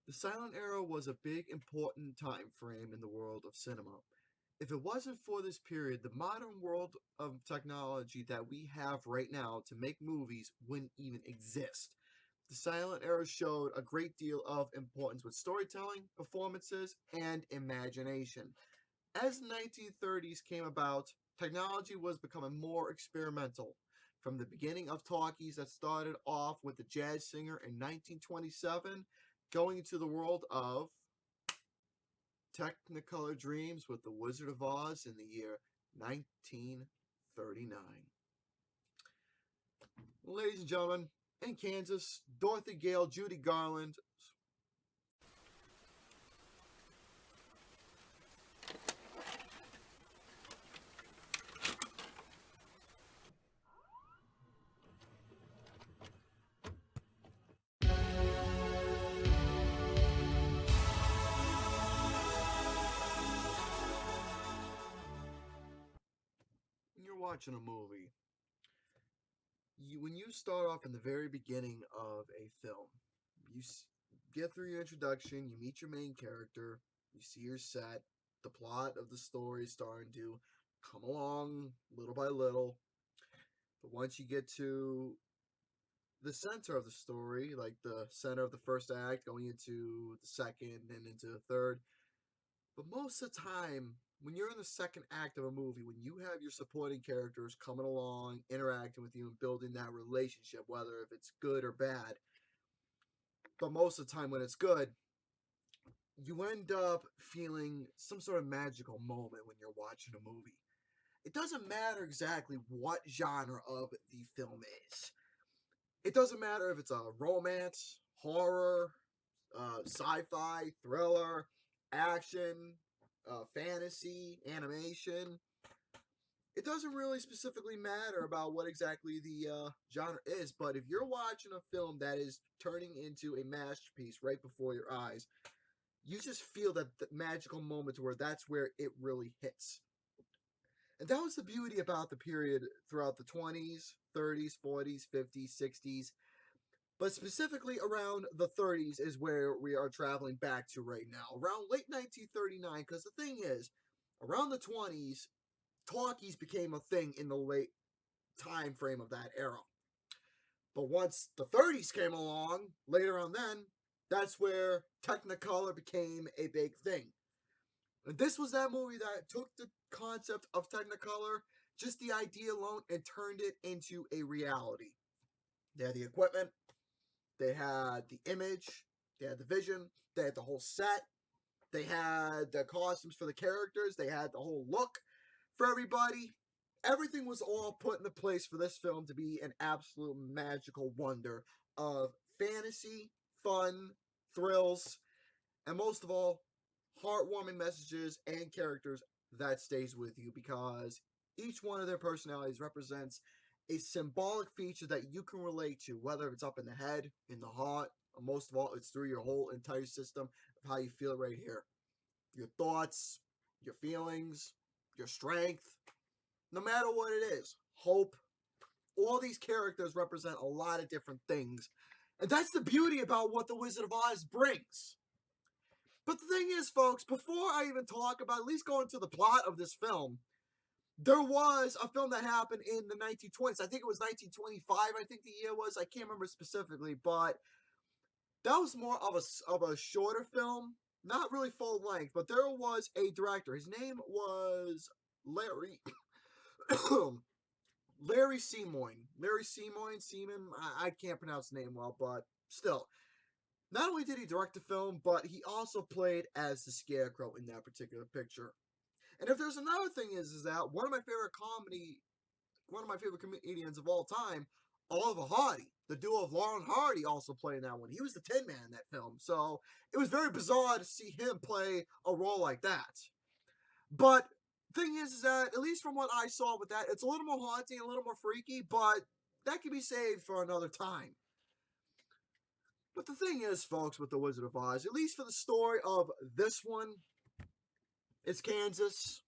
The silent era was a big, important time frame in the world of cinema. If it wasn't for this period, the modern world of technology that we have right now to make movies wouldn't even exist. The silent era showed a great deal of importance with storytelling, performances, and imagination. As the 1930s came about, technology was becoming more experimental. From the beginning of talkies that started off with the jazz singer in 1927, going into the world of Technicolor Dreams with the Wizard of Oz in the year 1939. Ladies and gentlemen, in Kansas, Dorothy Gale, Judy Garland. You're watching a movie. When you start off in the very beginning of a film, you get through your introduction, you meet your main character, you see your set, the plot of the story is starting to come along little by little. But once you get to the center of the story, like the center of the first act, going into the second and into the third, but most of the time, when you're in the second act of a movie, when you have your supporting characters coming along, interacting with you, and building that relationship, whether if it's good or bad, but most of the time when it's good, you end up feeling some sort of magical moment when you're watching a movie. It doesn't matter exactly what genre of the film is. It doesn't matter if it's a romance, horror, sci-fi, thriller, action, fantasy, animation. It doesn't really specifically matter about what exactly the genre is, but if you're watching a film that is turning into a masterpiece right before your eyes, you just feel that the magical moment where that's where it really hits. And that was the beauty about the period throughout the 20s, 30s, 40s, 50s, 60s, but specifically around the 30s is where we are traveling back to right now, around late 1939. Because the thing is, around the 20s, talkies became a thing in the late time frame of that era. But once the 30s came along, later on then, that's where Technicolor became a big thing. And this was that movie that took the concept of Technicolor, just the idea alone, and turned it into a reality. They had the equipment, they had the image, they had the vision, they had the whole set, they had the costumes for the characters, they had the whole look for everybody. Everything was all put into place for this film to be an absolute magical wonder of fantasy, fun, thrills, and most of all, heartwarming messages and characters that stays with you because each one of their personalities represents a symbolic feature that you can relate to, whether it's up in the head, in the heart, or most of all, it's through your whole entire system of how you feel right here. Your thoughts, your feelings, your strength, no matter what it is, hope. All these characters represent a lot of different things. And that's the beauty about what The Wizard of Oz brings. But the thing is, folks, before I even talk about at least go into the plot of this film, there was a film that happened in the 1920s. I think it was 1925, I think the year was. I can't remember specifically, but that was more of a shorter film. Not really full length, but there was a director. His name was Larry. Larry Seymour. Larry Seymour, Seaman. I can't pronounce the name well, but still. Not only did he direct the film, but he also played as the Scarecrow in that particular picture. And if there's another thing is that one of my favorite comedians of all time, Oliver Hardy, the duo of Laurel and Hardy, also played in that one. He was the Tin Man in that film, so it was very bizarre to see him play a role like that. But thing is that at least from what I saw with that, it's a little more haunting, a little more freaky, but that can be saved for another time. But the thing is, folks, with The Wizard of Oz, at least for the story of this one, it's Kansas.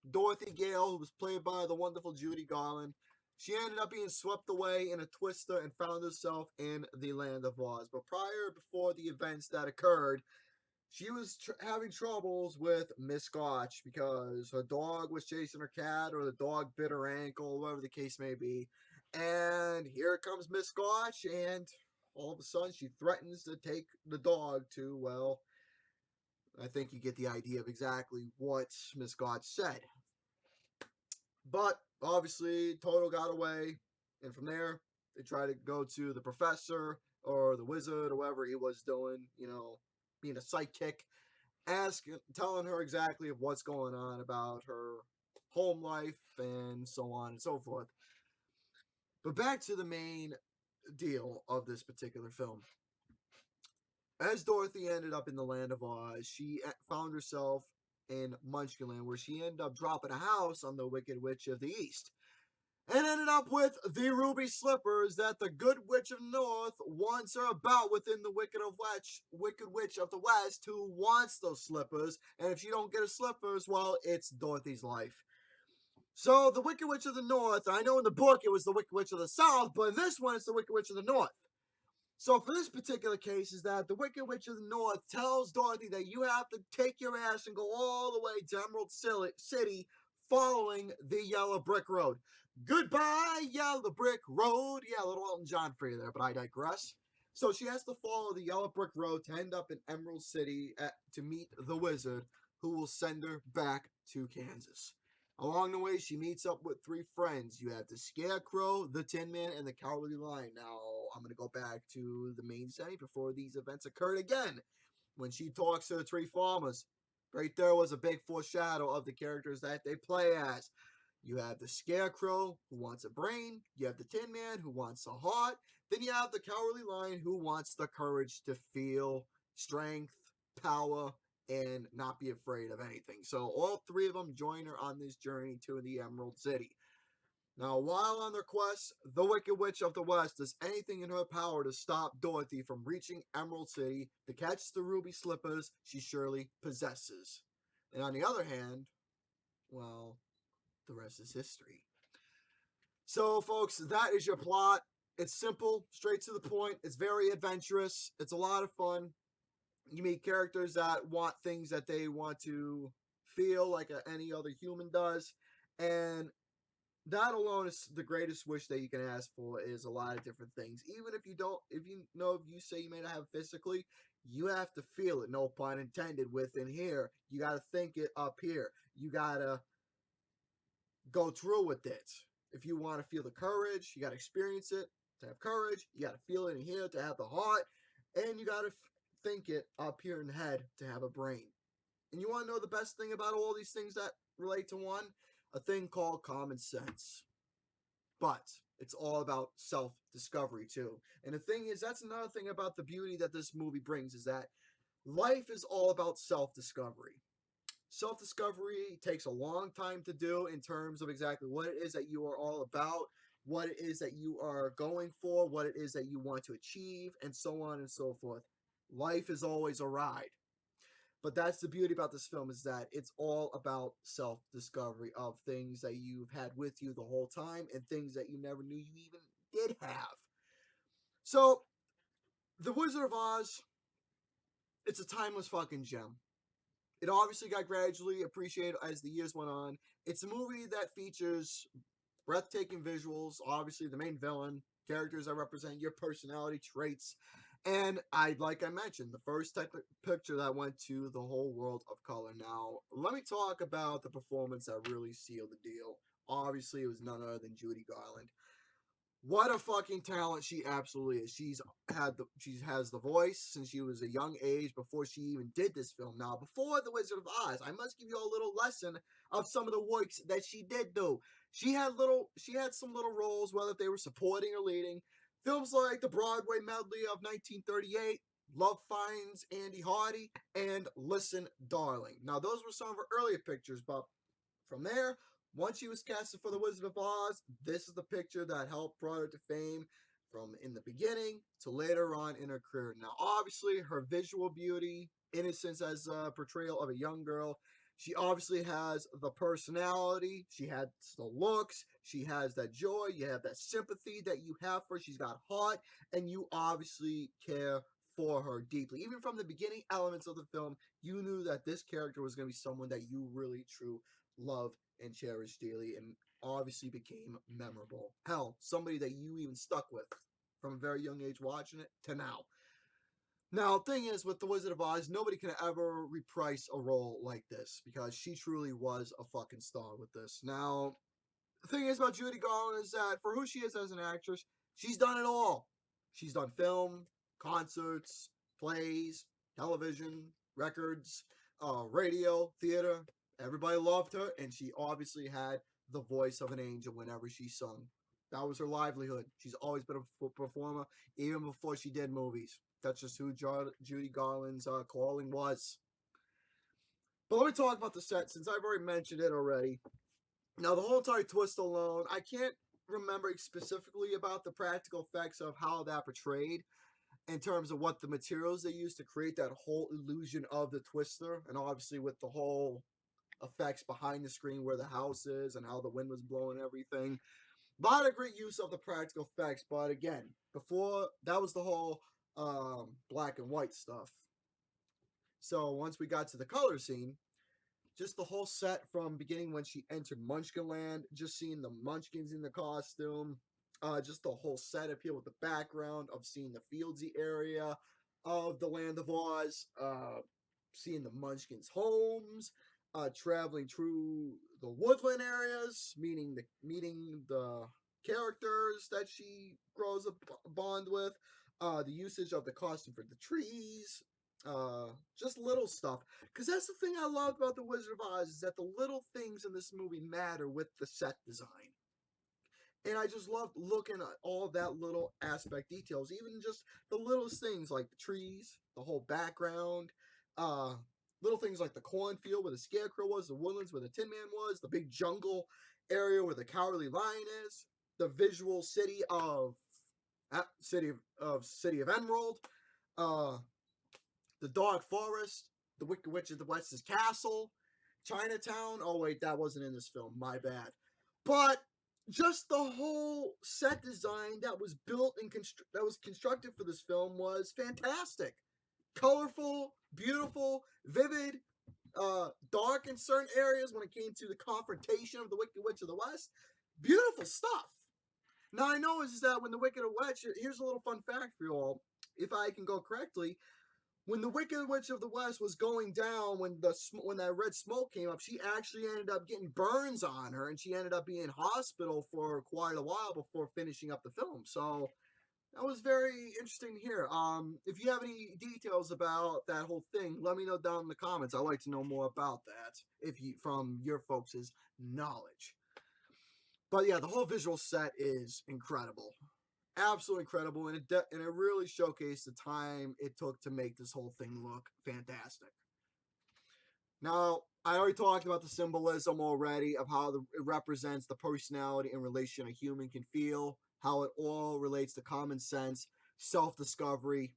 Dorothy Gale, who was played by the wonderful Judy Garland. She ended up being swept away in a twister and found herself in the land of Oz. But before the events that occurred, she was having troubles with Miss Scotch because her dog was chasing her cat, or the dog bit her ankle, whatever the case may be. And here comes Miss Scotch, and all of a sudden she threatens to take the dog to, well, I think you get the idea of exactly what Miss Scotch said. But obviously, Toto got away, and from there, they try to go to the professor or the wizard or whatever he was doing, being a sidekick, telling her exactly of what's going on about her home life and so on and so forth. But back to the main deal of this particular film. As Dorothy ended up in the land of Oz, she found herself in Munchkinland, where she ended up dropping a house on the Wicked Witch of the East, and ended up with the ruby slippers that the Good Witch of the North wants her about within the Wicked Witch of the West, who wants those slippers. And if she don't get her slippers, well, it's Dorothy's life. So the Wicked Witch of the North, I know in the book it was the Wicked Witch of the South, but in this one it's the Wicked Witch of the North. So for this particular case is that the Wicked Witch of the North tells Dorothy that you have to take your ass and go all the way to Emerald City following the Yellow Brick Road. Goodbye, Yellow Brick Road. Yeah, a little Elton John for you there, but I digress. So she has to follow the Yellow Brick Road to end up in Emerald City to meet the wizard, who will send her back to Kansas. Along the way, she meets up with three friends. You have the Scarecrow, the Tin Man, and the Cowardly Lion. Now, I'm going to go back to the main setting before these events occurred again. When she talks to the three farmers, right there was a big foreshadow of the characters that they play as. You have the Scarecrow, who wants a brain. You have the Tin Man, who wants a heart. Then you have the Cowardly Lion, who wants the courage to feel strength, power, and not be afraid of anything. So all three of them join her on this journey to the Emerald City. Now, while on their quest, the Wicked Witch of the West does anything in her power to stop Dorothy from reaching Emerald City to catch the ruby slippers she surely possesses. And on the other hand, well, the rest is history. So, folks, that is your plot. It's simple, straight to the point. It's very adventurous. It's a lot of fun. You meet characters that want things that they want to feel like any other human does. And that alone is the greatest wish that you can ask for, is a lot of different things. Even if you say you may not have physically, you have to feel it, no pun intended, within here. You got to think it up here. You got to go through with it. If you want to feel the courage, you got to experience it to have courage. You got to feel it in here to have the heart. And you got to think it up here in the head to have a brain. And you want to know the best thing about all these things that relate to one? A thing called common sense. But it's all about self-discovery too. And the thing is, that's another thing about the beauty that this movie brings, is that life is all about self-discovery. Self-discovery takes a long time to do in terms of exactly what it is that you are all about, what it is that you are going for, what it is that you want to achieve, and so on and so forth. Life is always a ride. But that's the beauty about this film, is that it's all about self-discovery of things that you've had with you the whole time and things that you never knew you even did have. So, The Wizard of Oz, it's a timeless fucking gem. It obviously got gradually appreciated as the years went on. It's a movie that features breathtaking visuals, obviously the main villain, characters that represent your personality traits, and like I mentioned, the first type of picture that went to the whole world of color. Now, let me talk about the performance that really sealed the deal. Obviously, it was none other than Judy Garland. What a fucking talent she absolutely is. She has the voice since she was a young age, before she even did this film. Now, before The Wizard of Oz, I must give you a little lesson of some of the works that she did do. She had some little roles, whether they were supporting or leading. Films like the Broadway medley of 1938, Love Finds Andy Hardy, and Listen, Darling. Now, those were some of her earlier pictures, but from there, once she was casted for The Wizard of Oz, this is the picture that helped brought her to fame, from in the beginning to later on in her career. Now, obviously, her visual beauty, innocence as a portrayal of a young girl, She obviously has the personality. She has the looks. She has that joy. You have that sympathy that you have for her. She's got heart, and you obviously care for her deeply. Even from the beginning elements of the film, you knew that this character was going to be someone that you really, true love and cherish dearly, and obviously became memorable. Hell, somebody that you even stuck with from a very young age watching it to now. Now, thing is, with The Wizard of Oz, nobody can ever reprise a role like this because she truly was a fucking star with this. Now, the thing is about Judy Garland is that for who she is as an actress, she's done it all. She's done film, concerts, plays, television, records, radio, theater. Everybody loved her, and she obviously had the voice of an angel whenever she sung. That was her livelihood. She's always been a performer, even before she did movies. That's just who Judy Garland's calling was. But let me talk about the set since I've already mentioned it already. Now, the whole entire twist alone, I can't remember specifically about the practical effects of how that portrayed in terms of what the materials they used to create that whole illusion of the twister, and obviously with the whole effects behind the screen where the house is and how the wind was blowing everything. A lot of great use of the practical effects, but again, before that was the whole black and white stuff. So once we got to the color scene, just the whole set from beginning when she entered Munchkinland, just seeing the Munchkins in the costume, just the whole set up here with the background of seeing the fieldsy area of the Land of Oz, seeing the Munchkins' homes, traveling through the woodland areas, meeting the characters that she grows a bond with, the usage of the costume for the trees, just little stuff. Because that's the thing I love about The Wizard of Oz is that the little things in this movie matter with the set design. And I just loved looking at all that little aspect details, even just the littlest things like the trees, the whole background, uh, little things like the cornfield where the scarecrow was, the woodlands where the Tin Man was, the big jungle area where the Cowardly Lion is, the visual city of Emerald, uh, the Dark Forest, the Wicked Witch of the West's castle, Chinatown. Oh wait, that wasn't in this film. My bad. But just the whole set design that was built and that was constructed for this film was fantastic, colorful, beautiful, vivid, dark in certain areas when it came to the confrontation of the Wicked Witch of the West. Beautiful stuff. Now I know is that when the Wicked Witch, here's a little fun fact for you all, if I can go correctly. When the Wicked Witch of the West was going down, when that red smoke came up, she actually ended up getting burns on her, and she ended up being in hospital for quite a while before finishing up the film. So that was very interesting to hear. If you have any details about that whole thing, let me know down in the comments. I'd like to know more about that from your folks' knowledge. But yeah, the whole visual set is incredible. Absolutely incredible, and it really showcased the time it took to make this whole thing look fantastic. Now, I already talked about the symbolism already of how it represents the personality and relation a human can feel, how it all relates to common sense, self-discovery,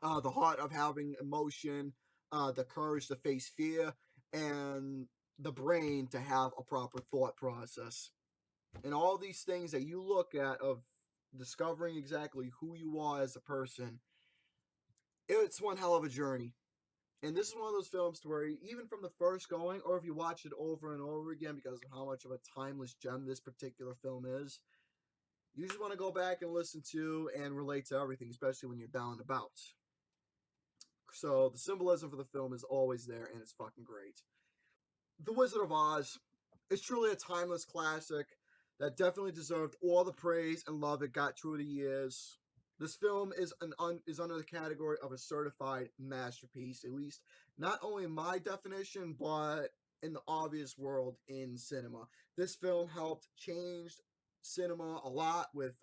the heart of having emotion, the courage to face fear, and the brain to have a proper thought process. And all these things that you look at of discovering exactly who you are as a person, it's one hell of a journey. And this is one of those films to where even from the first going, or if you watch it over and over again because of how much of a timeless gem this particular film is, you just want to go back and listen to and relate to everything, especially when you're down and about. So the symbolism for the film is always there, and it's fucking great. The Wizard of Oz is truly a timeless classic that definitely deserved all the praise and love it got through the years. This film is under the category of a certified masterpiece, at least not only in my definition, but in the obvious world in cinema. This film helped change cinema a lot with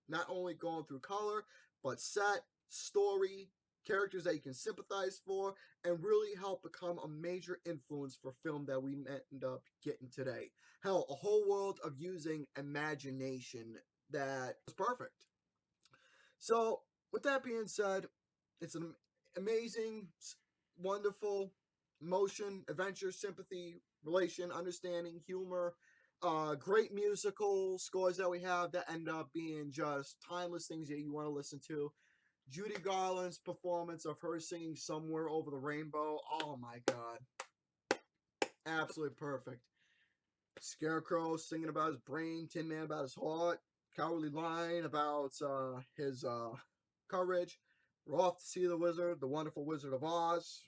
not only going through color, but set, story, characters that you can sympathize for, and really help become a major influence for film that we end up getting today. Hell, a whole world of using imagination that was perfect. So, with that being said, it's an amazing, wonderful, emotion, adventure, sympathy, relation, understanding, humor. Great musical scores that we have that end up being just timeless things that you want to listen to. Judy Garland's performance of her singing "Somewhere Over the Rainbow." Oh my god, absolutely perfect. Scarecrow singing about his brain, Tin Man about his heart, Cowardly Lion about his courage. We're off to see the Wizard, the Wonderful Wizard of Oz.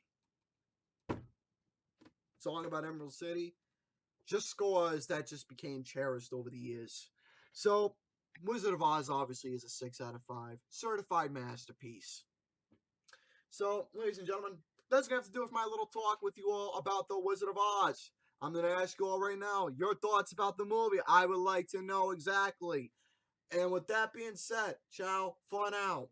Song about Emerald City. Just scores that just became cherished over the years. So, Wizard of Oz obviously is a 6 out of 5. Certified masterpiece. So, ladies and gentlemen, that's going to have to do with my little talk with you all about the Wizard of Oz. I'm going to ask you all right now your thoughts about the movie. I would like to know exactly. And with that being said, ciao for now.